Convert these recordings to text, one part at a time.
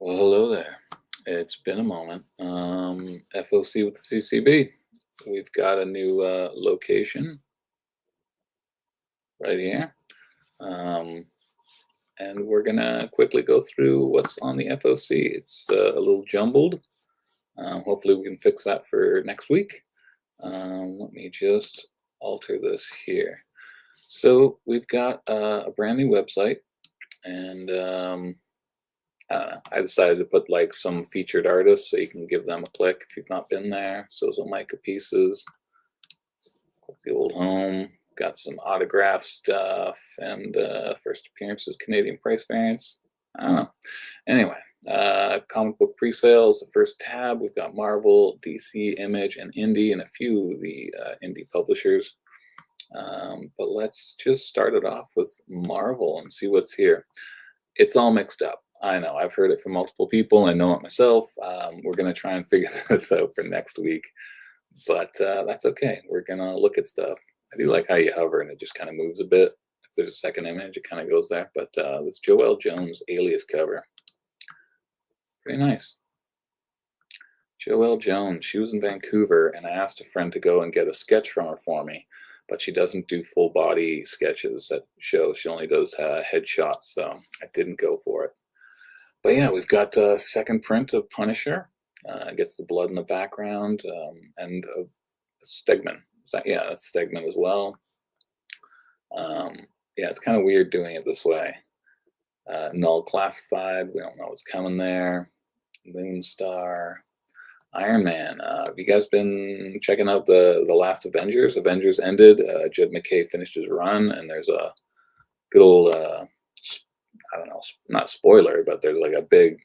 Well, hello there. It's been a moment. FOC with the CCB. We've got a new location right here. Um, and we're going to quickly go through what's on the FOC. It's a little jumbled. Hopefully, we can fix that for next week. Let me just alter this here. So, we've got a brand new website, and I decided to put like some featured artists so you can give them a click if you've not been there. So some Micah pieces, the old home, got some autograph stuff, and first appearances, Canadian price variants. I don't know. Anyway, comic book pre-sales, the first tab, we've got Marvel, DC, Image, and Indie, and a few of the indie publishers. But let's just start it off with Marvel and see what's here. It's all mixed up. I know. I've heard it from multiple people. I know it myself. We're going to try and figure this out for next week, but that's okay. We're going to look at stuff. I do like how you hover and it just kind of moves a bit. If there's a second image, it kind of goes there. But this Joelle Jones Alias cover, pretty nice. Joelle Jones, she was in Vancouver, and I asked a friend to go and get a sketch from her for me, but she doesn't do full body sketches at shows. She only does headshots, so I didn't go for it. But yeah, we've got a second print of Punisher. Gets the blood in the background, and Stegman. Yeah, that's Stegman as well. Yeah, it's kind of weird doing it this way. Null classified. We don't know what's coming there. Moonstar. Iron Man. Have you guys been checking out the last Avengers? Avengers ended. Jed McKay finished his run, and there's a good old I don't know, not spoiler, but there's like a big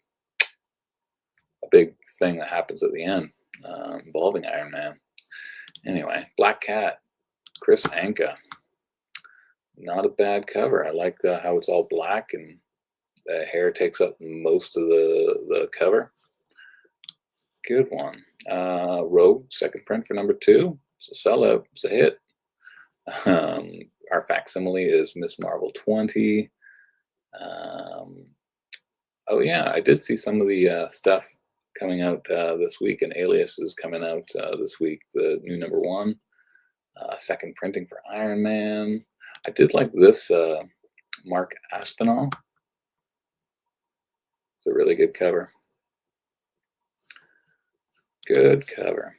thing that happens at the end involving Iron Man. Anyway, Black Cat, Chris Anka. Not a bad cover. I like how it's all black and the hair takes up most of the cover. Good one. Rogue, second print for #2. It's a sellout. It's a hit. Our facsimile is Miss Marvel 20. Oh yeah, I did see some of the stuff coming out this week, and Alias is coming out this week. The new #1, second printing for Iron Man. I did like this Mark Aspinall. It's a really good cover. Good cover.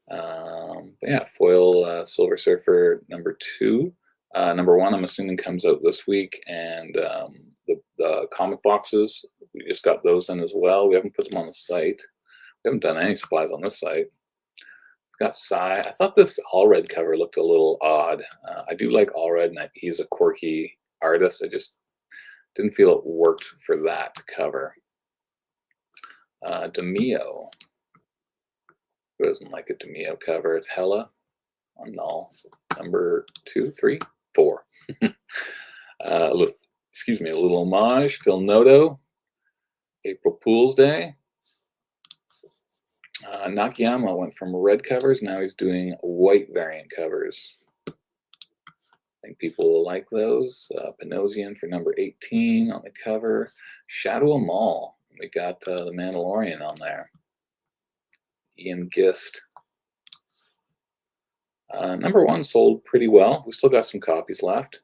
But yeah, foil Silver Surfer #2. #1, I'm assuming, comes out this week, and the comic boxes, we just got those in as well. We haven't put them on the site. We haven't done any supplies on this site. We've got Psy. I thought this Allred cover looked a little odd. I do like Allred, and he's a quirky artist. I just didn't feel it worked for that cover. DeMio. Who doesn't like a DeMio cover? It's Hella on Null. #2, 3, 4. Excuse me, a little homage. Phil Noto, April Fool's Day. Nakayama went from red covers, now he's doing white variant covers. I think people will like those. Panosian for #18 on the cover. Shadow of Maul. We got the Mandalorian on there. Ian Gist. #1 sold pretty well. We still got some copies left.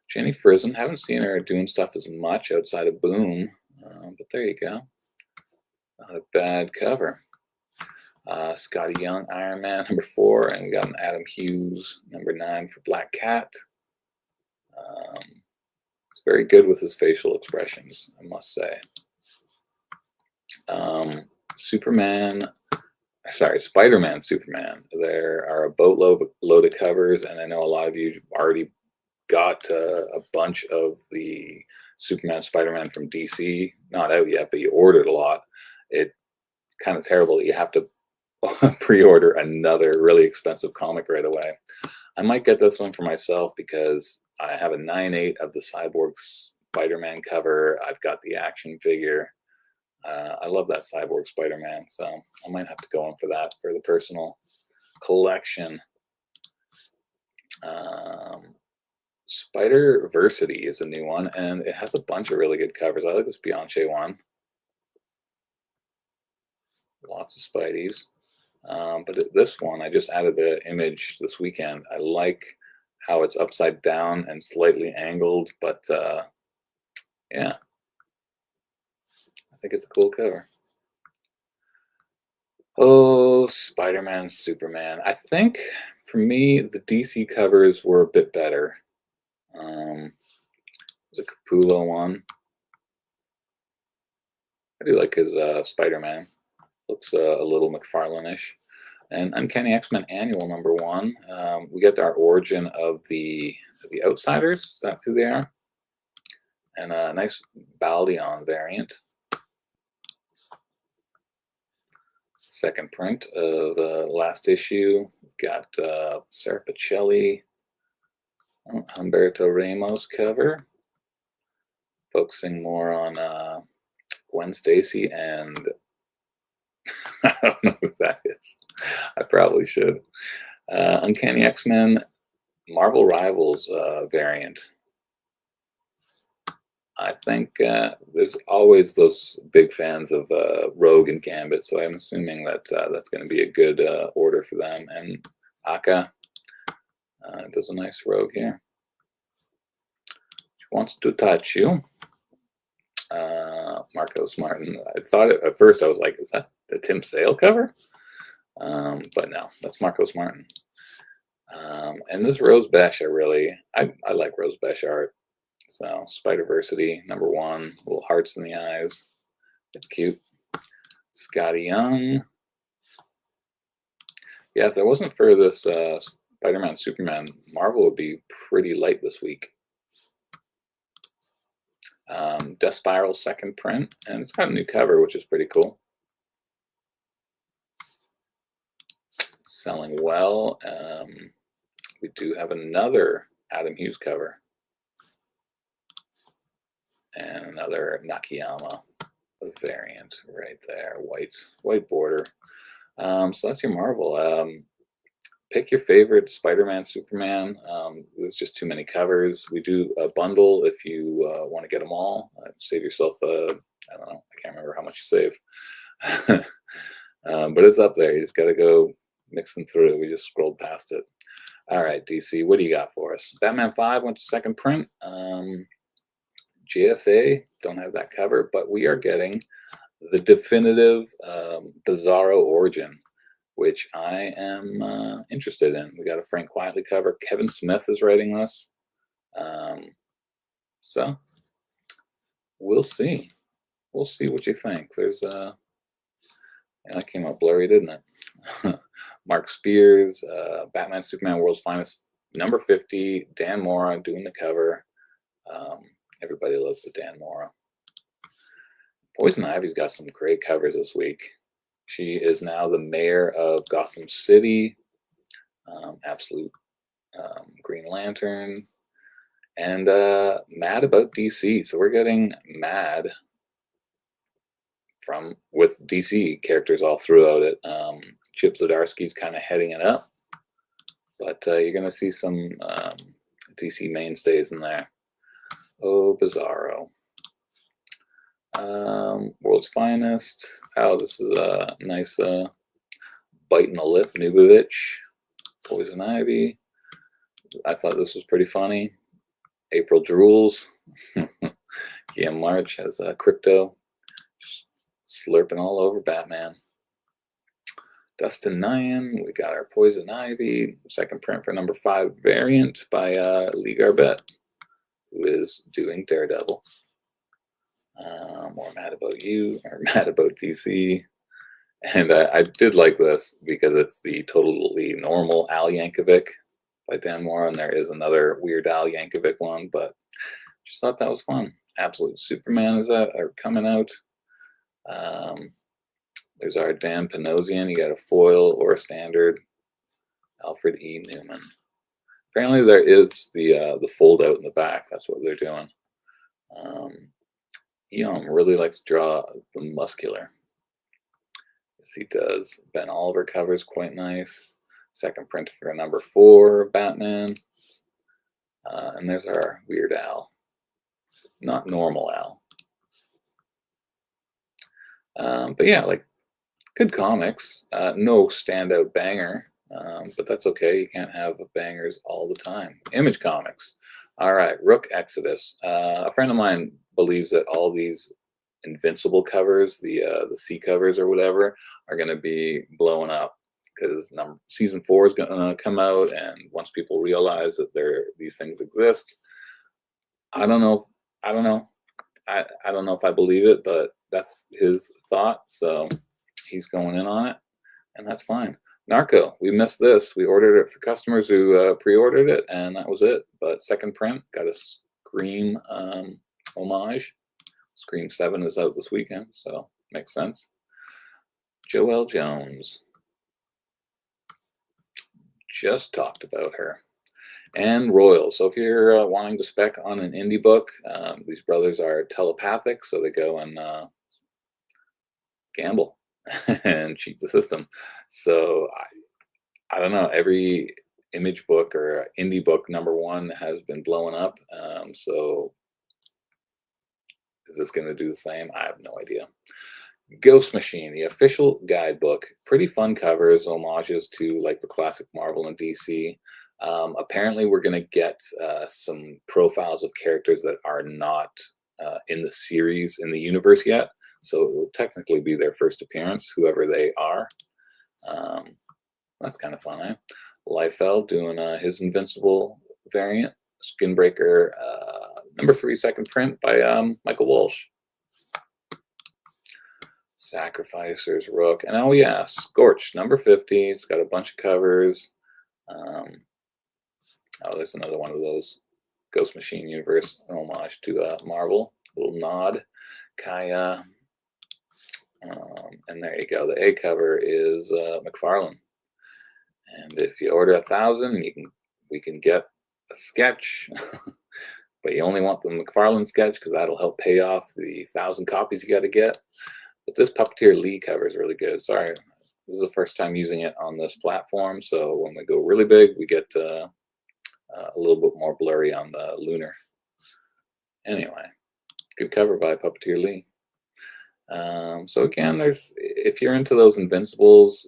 Jenny Frison, haven't seen her doing stuff as much outside of Boom, but there you go. Not a bad cover. Scotty Young, Iron Man #4, and we got an Adam Hughes #9 for Black Cat. It's very good with his facial expressions, I must say. Spider-Man Superman. There are a boatload of covers, and I know a lot of you already got a bunch of the Superman Spider-Man from DC. Not out yet, but you ordered a lot. It's kind of terrible that you have to pre-order another really expensive comic right away. I might get this one for myself because I have a 9/8 of the Cyborg Spider-Man cover. I've got the action figure. I love that Cyborg Spider-Man, so I might have to go in for that for the personal collection. Spider-Versity is a new one, and it has a bunch of really good covers. I like this Beyonce one. Lots of Spideys. But this one, I just added the image this weekend. I like how it's upside down and slightly angled, but yeah, I think it's a cool cover. Oh, Spider-Man, Superman. I think for me, the DC covers were a bit better. There's a Capullo one. I do like his Spider-Man. Looks a little McFarlane-ish. And Uncanny X-Men Annual #1. We get our origin of the Outsiders. Is that who they are? And a nice Baldion variant. Second print of last issue. We've got Sarah Pacelli, Humberto Ramos cover, focusing more on Gwen Stacy and I don't know who that is. I probably should. Uncanny X-Men Marvel Rivals variant. I think there's always those big fans of Rogue and Gambit, so I'm assuming that that's going to be a good order for them. And Aka does a nice Rogue here. She wants to touch you. Marcos Martin. I thought at first I was like, is that the Tim Sale cover? But no, that's Marcos Martin. And this Rose Besh, I like Rose Besh art. So Spider-Versity #1, little hearts in the eyes. It's cute. Scotty Young. Yeah, if there wasn't for this Spider-Man, Superman, Marvel would be pretty light this week. Death Spiral second print, and it's got a new cover, which is pretty cool. Selling well. We do have another Adam Hughes cover. And another Nakayama variant right there, white border. So that's your Marvel. Pick your favorite Spider-Man, Superman. There's just too many covers. We do a bundle if you want to get them all. Save yourself, I don't know, I can't remember how much you save. But it's up there. You just got to go mix them through. We just scrolled past it. All right, DC, what do you got for us? Batman 5 went to second print. JSA, don't have that cover, but we are getting the definitive Bizarro origin, which I am interested in. We got a Frank Quietly cover. Kevin Smith is writing this. So we'll see. We'll see what you think. There's yeah, that came out blurry, didn't it? Mark Spears, Batman, Superman, World's Finest, #50, Dan Mora doing the cover. Everybody loves the Dan Mora. Poison Ivy's got some great covers this week. She is now the mayor of Gotham City. Absolute Green Lantern. And Mad About DC. So we're getting Mad with DC characters all throughout it. Chip Zdarsky's kind of heading it up. But you're going to see some DC mainstays in there. Oh, Bizarro. World's Finest. Oh, this is a nice bite in the lip. Nubovich. Poison Ivy. I thought this was pretty funny. April Drools. Guillaume March has Crypto. Just slurping all over Batman. Dustin Nyan. We got our Poison Ivy. Second print for #5 variant by Lee Garbett, who is doing Daredevil. More Mad About You, or Mad About DC. And I did like this because it's the totally normal Al Yankovic by Dan Mora, and there is another Weird Al Yankovic one, but just thought that was fun. Absolute Superman are coming out. There's our Dan Panosian. You got a foil or a standard. Alfred E. Newman. Apparently there is the fold out in the back. That's what they're doing. Eon really likes to draw the muscular. Yes, he does. Ben Oliver covers quite nice. Second print for #4 Batman. And there's our Weird Al. Not normal Al. But yeah, like Good comics. No standout banger, but that's okay. You can't have bangers all the time. Image Comics. All right, Rook Exodus. A friend of mine believes that all these Invincible covers, the C covers or whatever, are going to be blowing up because season 4 is going to come out, and once people realize that these things exist, I don't know. I don't know. I don't know if I believe it, but that's his thought. So he's going in on it, and that's fine. Narco, we missed this. We ordered it for customers who pre-ordered it, and that was it. But second print got a Scream homage. Scream 7 is out this weekend, so makes sense. Joelle Jones. Just talked about her. And Royal. So if you're wanting to spec on an indie book, these brothers are telepathic, so they go and gamble and cheat the system. So I don't know. Every image book or indie book #1 has been blowing up. So is this going to do the same? I have no idea. Ghost Machine, the official guidebook. Pretty fun covers, homages to like the classic Marvel and DC. Apparently, we're going to get some profiles of characters that are not in the series, in the universe yet. So it will technically be their first appearance, whoever they are. That's kind of fun, eh? Liefeld doing his Invincible variant. Skinbreaker, #3 second print by Michael Walsh. Sacrificers, Rook, and oh yeah, Scorched, #50. It's got a bunch of covers. Oh, there's another one of those Ghost Machine universe homage to Marvel. A little nod. Kaya. And there you go. The A cover is McFarlane. And if you order 1,000, we can get a sketch. But you only want the McFarlane sketch because that'll help pay off the 1,000 copies you got to get. But this Puppeteer Lee cover is really good. Sorry, this is the first time using it on this platform. So when we go really big, we get a little bit more blurry on the lunar. Anyway, good cover by Puppeteer Lee. So again, if you're into those Invincibles,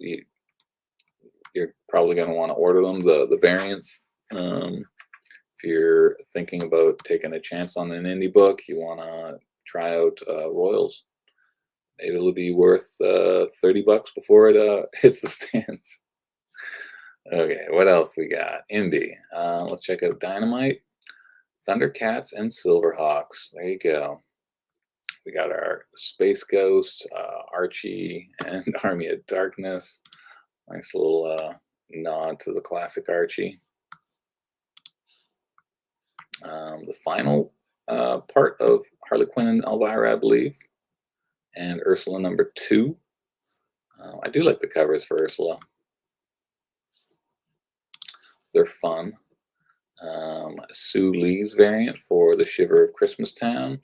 you're probably going to want to order them, the variants. If you're thinking about taking a chance on an indie book, you want to try out Royals. Maybe it'll be worth $30 before it hits the stands. Okay, what else we got? Indie. Let's check out Dynamite, Thundercats, and Silverhawks. There you go. We got our Space Ghost, Archie, and Army of Darkness. Nice little nod to the classic Archie. The final part of Harley Quinn and Elvira, I believe, and Ursula #2. I do like the covers for Ursula. They're fun. Sue Lee's variant for the Shiver of Christmastown.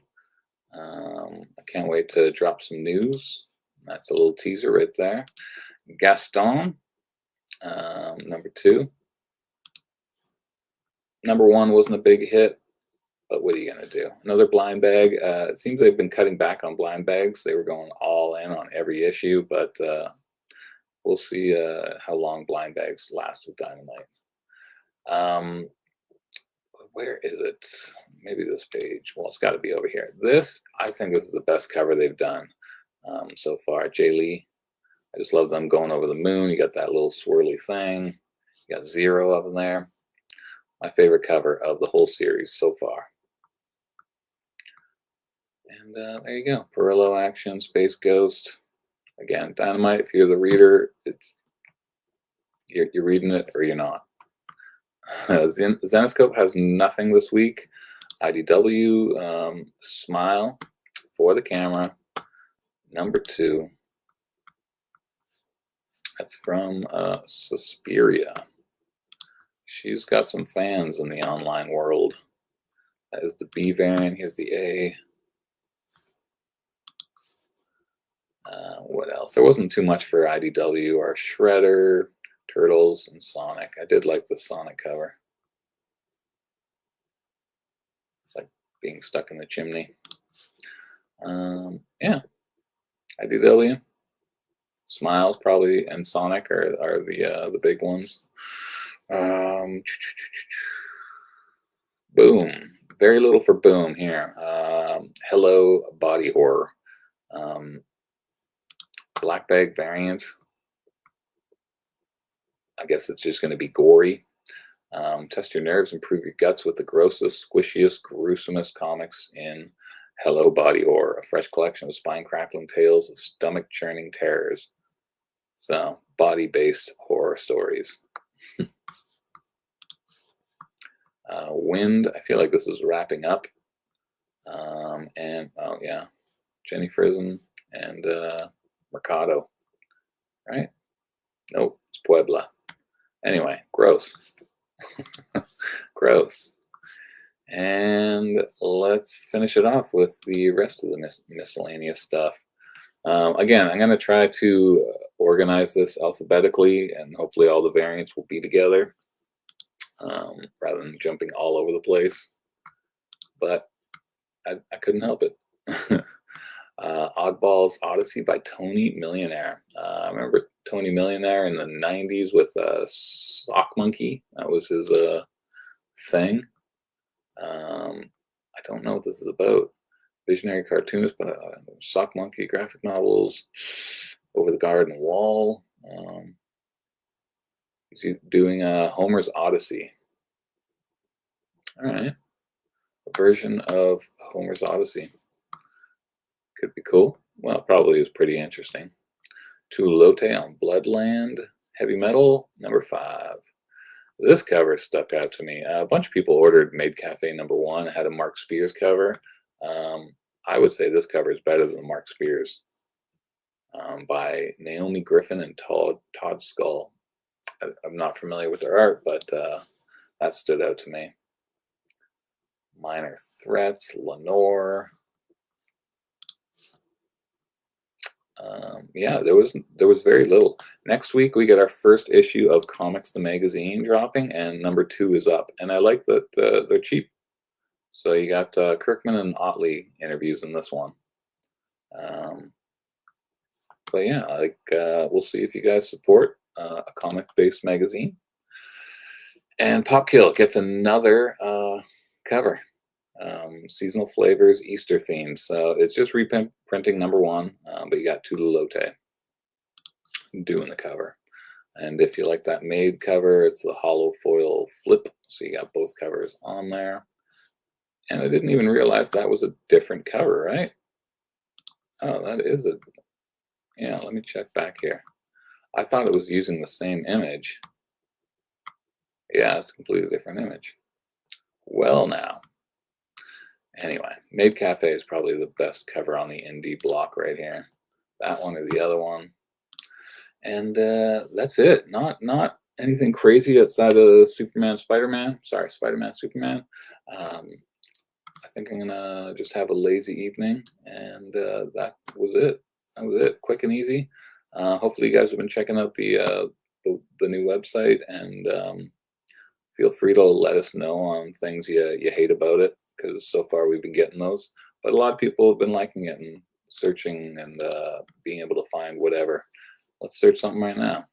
I can't wait to drop some news. That's a little teaser right there. Gaston, #2. #1 wasn't a big hit, but what are you going to do? Another blind bag. It seems they've been cutting back on blind bags. They were going all in on every issue, but we'll see how long blind bags last with Dynamite. Where is it? Maybe this page. Well, it's got to be over here. This, I think this is the best cover they've done so far. Jay Lee. I just love them going over the moon. You got that little swirly thing. You got Zero up in there. My favorite cover of the whole series so far. And there you go. Perillo action, Space Ghost. Again, Dynamite. If you're the reader, you're reading it or you're not. Zenescope has nothing this week. IDW, Smile for the camera, #2. That's from Suspiria. She's got some fans in the online world. That is the B variant. Here's the A. What else? There wasn't too much for IDW or Shredder, Turtles, and Sonic. I did like the Sonic cover. It's like being stuck in the chimney. Yeah. IDW. Smiles probably and Sonic are the big ones. Boom. Very little for Boom here. Hello Body Horror. Black bag variant. I guess it's just going to be gory. Test your nerves, improve your guts with the grossest, squishiest, gruesomest comics in Hello Body Horror, a fresh collection of spine-crackling tales of stomach-churning terrors. So, body-based horror stories. Wind, I feel like this is wrapping up. And, oh yeah, Jenny Frizen and Mercado, right? Nope, it's Puebla. Anyway, gross. Gross. And let's finish it off with the rest of the miscellaneous stuff. Again, I'm going to try to organize this alphabetically, and hopefully all the variants will be together rather than jumping all over the place. But I couldn't help it. Oddballs Odyssey by Tony Millionaire. I remember Tony Millionaire in the 90s with Sock Monkey. That was his thing. I don't know what this is about. Visionary cartoonist, but Sock Monkey graphic novels, Over the Garden Wall. He's doing Homer's Odyssey. All right, a version of Homer's Odyssey. Could be cool. Well, it probably is pretty interesting. Lotte on Bloodland, Heavy Metal, number 5. This cover stuck out to me. A bunch of people ordered Made Cafe number 1. It had a Mark Spears cover. I would say this cover is better than Mark Spears by Naomi Griffin and Todd Skull. I'm not familiar with their art, but that stood out to me. Minor Threats, Lenore. Yeah, there was very little. Next week we get our first issue of Comics the Magazine dropping, and number 2 is up. And I like that they're cheap. So you got Kirkman and Otley interviews in this one. But yeah, we'll see if you guys support a comic-based magazine. And Popkill gets another cover. Seasonal flavors, Easter themes. So it's just reprinting number 1, but you got Lotte doing the cover. And if you like that Made cover, it's the hollow foil flip. So you got both covers on there. And I didn't even realize that was a different cover, right? Oh, that is yeah, let me check back here. I thought it was using the same image. Yeah, it's a completely different image. Well, now. Anyway, Made Cafe is probably the best cover on the indie block right here. That one or the other one. And that's it. Not anything crazy outside of Superman, Spider-Man. Sorry, Spider-Man, Superman. I think I'm gonna just have a lazy evening, and that was it. That was it. Quick and easy. Hopefully, you guys have been checking out the new website, and feel free to let us know on things you hate about it, because so far we've been getting those. But a lot of people have been liking it and searching and being able to find whatever. Let's search something right now.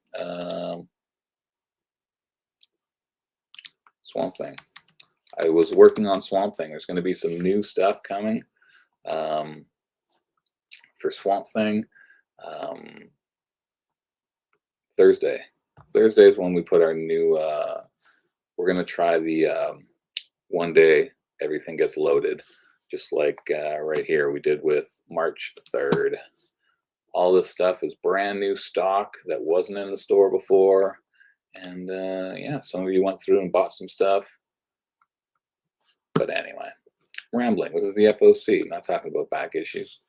Swamp Thing. I was working on Swamp Thing. There's going to be some new stuff coming for Swamp Thing. Thursday is when we put our new, we're going to try the one day everything gets loaded, just like right here we did with March 3rd. All this stuff is brand new stock that wasn't in the store before. And yeah, some of you went through and bought some stuff. But anyway, rambling. This is the FOC, not talking about back issues.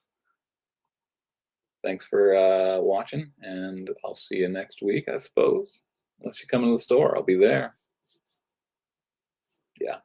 Thanks for watching, and I'll see you next week, I suppose. Unless you come into the store, I'll be there. Yeah.